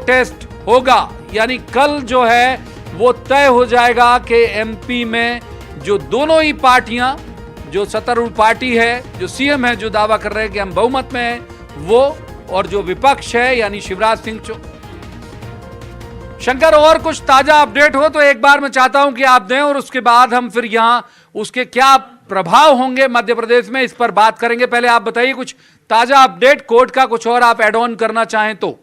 Test होगा, यानी कल जो है वो तय हो जाएगा कि एमपी में जो दोनों ही पार्टियां, जो सत्तारूढ़ पार्टी है, जो सीएम है जो दावा कर रहे हैं कि हम बहुमत में हैं, वो, और जो विपक्ष है यानी शिवराज सिंह शंकर, और कुछ ताजा अपडेट हो तो एक बार मैं चाहता हूं कि आप दें, और उसके बाद हम फिर यहां उसके क्या प्रभाव होंगे मध्य प्रदेश में, इस पर बात करेंगे। पहले आप बताइए कुछ ताजा अपडेट कोर्ट का, कुछ और आप ऐड ऑन करना चाहें तो।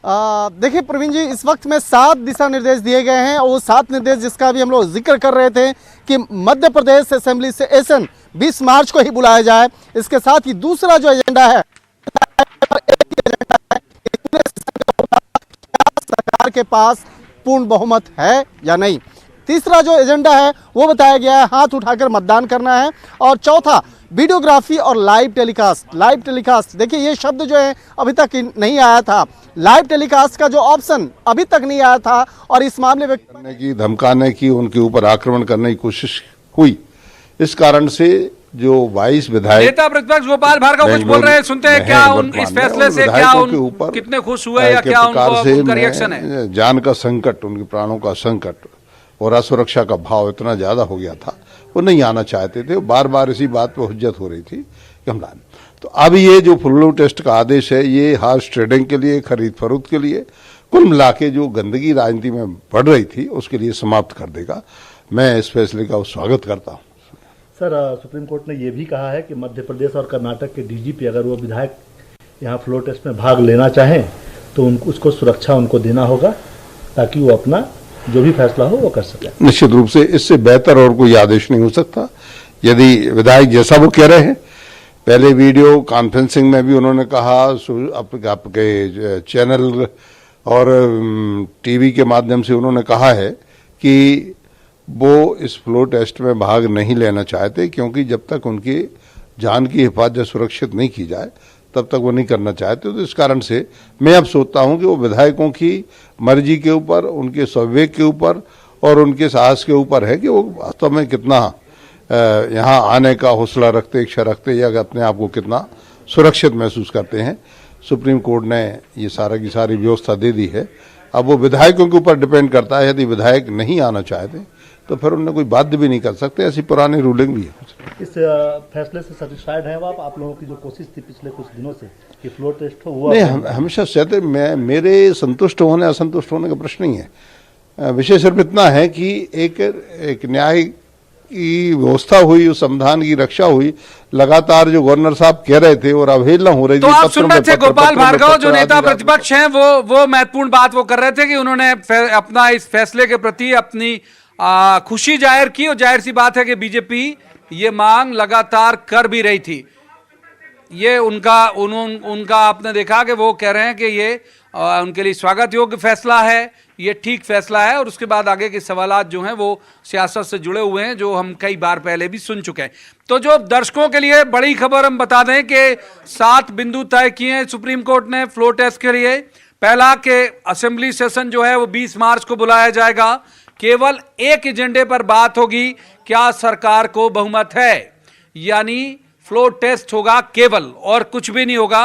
देखिए प्रवीण जी, इस वक्त में 7 दिशा निर्देश दिए गए हैं, और वो 7 निर्देश जिसका भी हम लोग जिक्र कर रहे थे कि मध्य प्रदेश असेंबली सेशन 20 मार्च को ही बुलाया जाए। इसके साथ ही दूसरा जो एजेंडा है, सरकार के पास पूर्ण बहुमत है या नहीं। तीसरा जो एजेंडा है वो बताया गया है हाथ उठाकर मतदान करना है। और चौथा वीडियोग्राफी और लाइव टेलीकास्ट। लाइव टेलीकास्ट, देखिए ये शब्द जो है अभी तक नहीं आया था। लाइव टेलीकास्ट का जो ऑप्शन अभी तक नहीं आया था, और इस मामले में करने की, धमकाने की, उनके ऊपर आक्रमण करने की कोशिश हुई। इस कारण से जो 22 विधायक, नेता प्रतिपक्ष गोपाल भार्गव कुछ बोल रहे हैं, सुनते हैं क्या इस फैसले से, क्या उन कितने खुश हुए या क्या उनका रिएक्शन है। जान का संकट, उनके प्राणों का संकट और असुरक्षा का भाव इतना ज्यादा हो गया था, वो नहीं आना चाहते थे। बार बार इसी बात पर हुज्जत हो रही थी कि हम लाएं। तो अब ये जो फ्लू टेस्ट का आदेश है, ये हॉर्स ट्रेडिंग के लिए, खरीद फरोख्त के लिए, कुल मिला के जो गंदगी राजनीति में बढ़ रही थी उसके लिए समाप्त कर देगा। मैं इस फैसले का स्वागत करता हूँ। सर, सुप्रीम कोर्ट ने यह भी कहा है कि मध्य प्रदेश और कर्नाटक के डीजीपी अगर वो विधायक यहाँ फ्लोर टेस्ट में भाग लेना चाहें तो उसको सुरक्षा उनको देना होगा, ताकि वो अपना जो भी फैसला हो वो कर सके। निश्चित रूप से इससे बेहतर और कोई आदेश नहीं हो सकता। यदि विधायक जैसा वो कह रहे हैं, पहले वीडियो कॉन्फ्रेंसिंग में भी उन्होंने कहा, आपके चैनल और टीवी के माध्यम से उन्होंने कहा है कि वो इस फ्लोर टेस्ट में भाग नहीं लेना चाहते, क्योंकि जब तक उनकी जान की हिफाजत सुरक्षित नहीं की जाए तब तक वो नहीं करना चाहते। तो इस कारण से मैं अब सोचता हूं कि वो विधायकों की मर्जी के ऊपर, उनके संवेग के ऊपर और उनके साहस के ऊपर है कि वो वास्तव में कितना यहाँ आने का हौसला रखते, इच्छा रखते, या अपने आप को कितना सुरक्षित महसूस करते हैं। सुप्रीम कोर्ट ने ये की सारी व्यवस्था दे दी है। अब वो विधायकों के ऊपर डिपेंड करता है। यदि विधायक नहीं आना चाहते तो फिर उन्हें कोई बाध्य भी नहीं कर सकते, ऐसी पुरानी रूलिंग भी है। इस फैसले से सेटिस्फाइड हैं आप लोगों की जो कोशिश थी पिछले कुछ दिनों से कि फ्लोर टेस्ट हो, हुआ नहीं, हमेशा सहते, मेरे संतुष्ट होने असंतुष्ट होने का प्रश्न नहीं है। विषय सिर्फ इतना है कि एक न्याय की व्यवस्था हुई, उस संविधान की रक्षा हुई। लगातार जो गवर्नर साहब कह रहे थे और अवहेलना हो रही थी। तो आप सुन रहे थे गोपाल भार्गव जो नेता प्रतिपक्ष हैं, वो महत्वपूर्ण बात वो कर रहे थे कि उन्होंने अपना इस फैसले के प्रति अपनी खुशी जाहिर की, और जाहिर सी बात है कि बीजेपी ये मांग लगातार कर भी रही थी। ये उनका आपने देखा कि वो कह रहे हैं कि ये उनके लिए स्वागत योग्य फैसला है, ये ठीक फैसला है। और उसके बाद आगे के सवालात जो हैं वो सियासत से जुड़े हुए हैं, जो हम कई बार पहले भी सुन चुके हैं। तो जो दर्शकों के लिए बड़ी खबर हम बता दें कि 7 बिंदु तय किए हैं सुप्रीम कोर्ट ने फ्लोर टेस्ट के लिए। पहला कि असेंबली सेशन जो है वो 20 मार्च को बुलाया जाएगा। केवल एक एजेंडे पर बात होगी, क्या सरकार को बहुमत है, यानी फ्लोर टेस्ट होगा केवल, और कुछ भी नहीं होगा।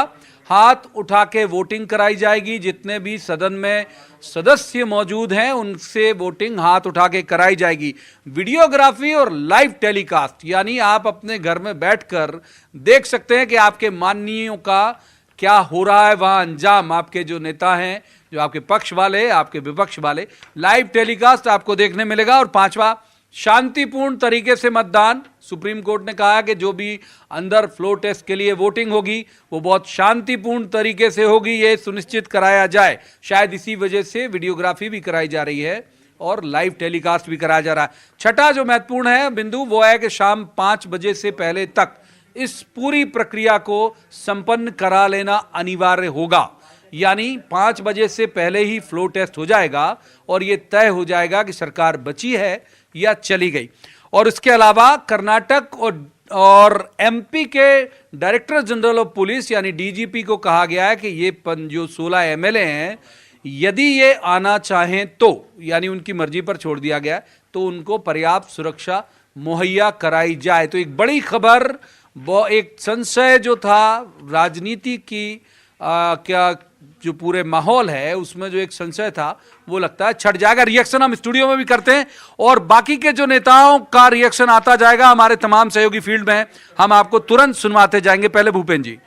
हाथ उठा के वोटिंग कराई जाएगी। जितने भी सदन में सदस्य मौजूद हैं उनसे वोटिंग हाथ उठा के कराई जाएगी। वीडियोग्राफी और लाइव टेलीकास्ट, यानी आप अपने घर में बैठकर देख सकते हैं कि आपके माननीयों का क्या हो रहा है वहां अंजाम। आपके जो नेता हैं, जो आपके पक्ष वाले, आपके विपक्ष वाले, लाइव टेलीकास्ट आपको देखने मिलेगा। और 5वां, शांतिपूर्ण तरीके से मतदान। सुप्रीम कोर्ट ने कहा कि जो भी अंदर फ्लोर टेस्ट के लिए वोटिंग होगी वो बहुत शांतिपूर्ण तरीके से होगी, ये सुनिश्चित कराया जाए। शायद इसी वजह से वीडियोग्राफी भी कराई जा रही है और लाइव टेलीकास्ट भी कराया जा रहा है। छठा जो महत्वपूर्ण है बिंदु वो है कि शाम 5 बजे से पहले तक इस पूरी प्रक्रिया को संपन्न करा लेना अनिवार्य होगा। यानी 5 बजे से पहले ही फ्लोर टेस्ट हो जाएगा और ये तय हो जाएगा कि सरकार बची है या चली गई। और इसके अलावा कर्नाटक और एमपी के डायरेक्टर जनरल ऑफ पुलिस यानी डीजीपी को कहा गया है कि ये जो 16 एमएलए हैं, यदि ये आना चाहें तो, यानी उनकी मर्जी पर छोड़ दिया गया है, तो उनको पर्याप्त सुरक्षा मुहैया कराई जाए। तो एक बड़ी खबर वो एक संशय जो था राजनीति की क्या जो पूरे माहौल है उसमें जो एक संशय था वो लगता है छट जाएगा। रिएक्शन हम स्टूडियो में भी करते हैं और बाकी के जो नेताओं का रिएक्शन आता जाएगा, हमारे तमाम सहयोगी फील्ड में हैं, हम आपको तुरंत सुनवाते जाएंगे। पहले भूपेंद्र जी